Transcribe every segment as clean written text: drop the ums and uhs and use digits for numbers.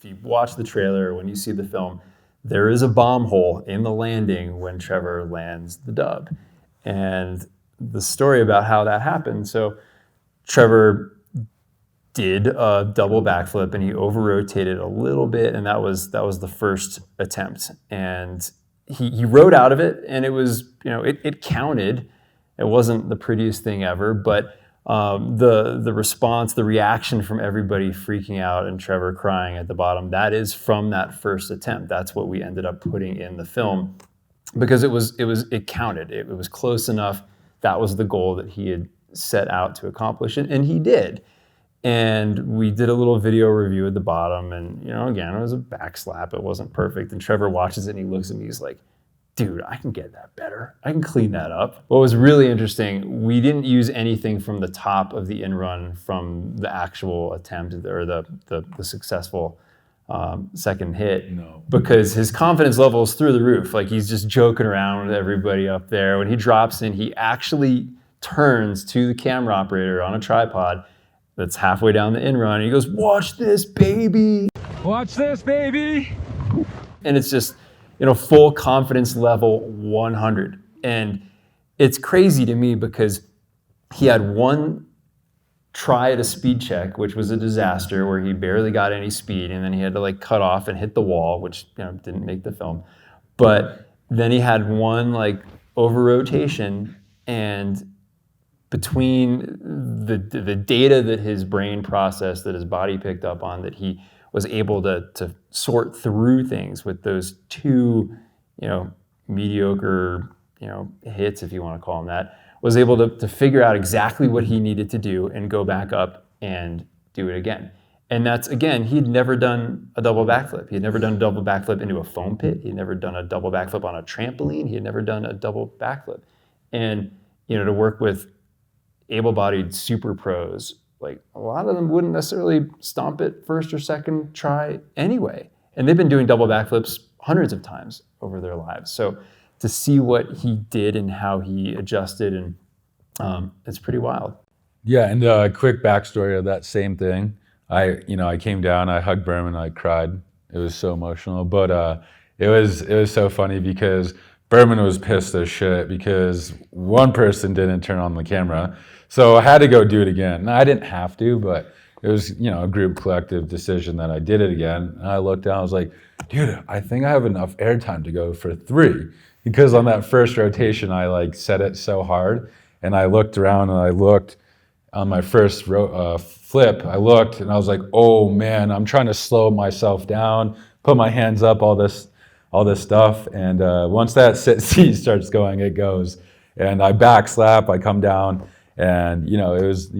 if you watch the trailer, when you see the film, there is a bomb hole in the landing when Trevor lands the dub. And the story about how that happened. So Trevor did a double backflip and he over-rotated a little bit, and that was the first attempt. And he rode out of it, and it was, it counted. It wasn't the prettiest thing ever, but the response, the reaction from everybody freaking out and Trevor crying at the bottom, that is from that first attempt. That's what we ended up putting in the film because it counted. It was close enough. That was the goal that he had set out to accomplish, and he did. And we did a little video review at the bottom, and again, it was a back slap. It wasn't perfect. And Trevor watches it and he looks at me, he's like, dude, I can get that better. I can clean that up. What was really interesting, we didn't use anything from the top of the in-run from the actual attempt or the successful second hit. No. Because his confidence level is through the roof. Like, he's just joking around with everybody up there. When he drops in, he actually turns to the camera operator on a tripod that's halfway down the in-run, and he goes, "Watch this, baby. Watch this, baby." And it's just, full confidence level 100. And it's crazy to me because he had one try at a speed check, which was a disaster, where he barely got any speed, and then he had to cut off and hit the wall, which didn't make the film. But then he had one over rotation, and between the data that his brain processed, that his body picked up on, that he was able to sort through things with those two, mediocre, hits, if you want to call them that, was able to figure out exactly what he needed to do and go back up and do it again. And that's, again, he'd never done a double backflip. He had never done a double backflip into a foam pit. He'd never done a double backflip on a trampoline. He had never done a double backflip. And, to work with able-bodied super pros, a lot of them wouldn't necessarily stomp it first or second try anyway. And they've been doing double backflips hundreds of times over their lives. So to see what he did and how he adjusted, and it's pretty wild. Yeah, and a quick backstory of that same thing. I came down, I hugged Berman, I cried. It was so emotional, but it was so funny because Berman was pissed as shit because one person didn't turn on the camera. So I had to go do it again. I didn't have to, but it was, a group collective decision that I did it again. And I looked down, I was like, dude, I think I have enough airtime to go for 3. Because on that first rotation, I set it so hard. And I looked around and I looked on my first flip, I looked and I was like, oh man, I'm trying to slow myself down, put my hands up, all this stuff. And once that seat starts going, it goes. And I back slap, I come down. And, it was,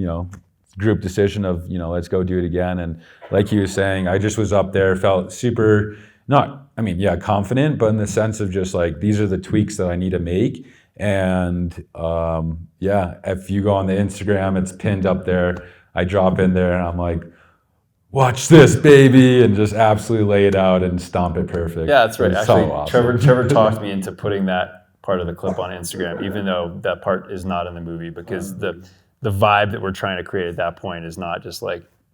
group decision of, let's go do it again. And like he was saying, I just was up there, felt super, confident, but in the sense of just these are the tweaks that I need to make. And if you go on the Instagram, it's pinned up there. I drop in there and I'm like, watch this, baby, and just absolutely lay it out and stomp it perfect. Yeah, that's right. It's Actually, so awesome. Trevor talked me into putting that part of the clip on Instagram, even though that part is not in the movie, because the vibe that we're trying to create at that point is not just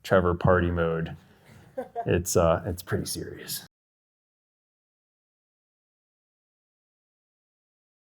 Trevor party mode. It's pretty serious.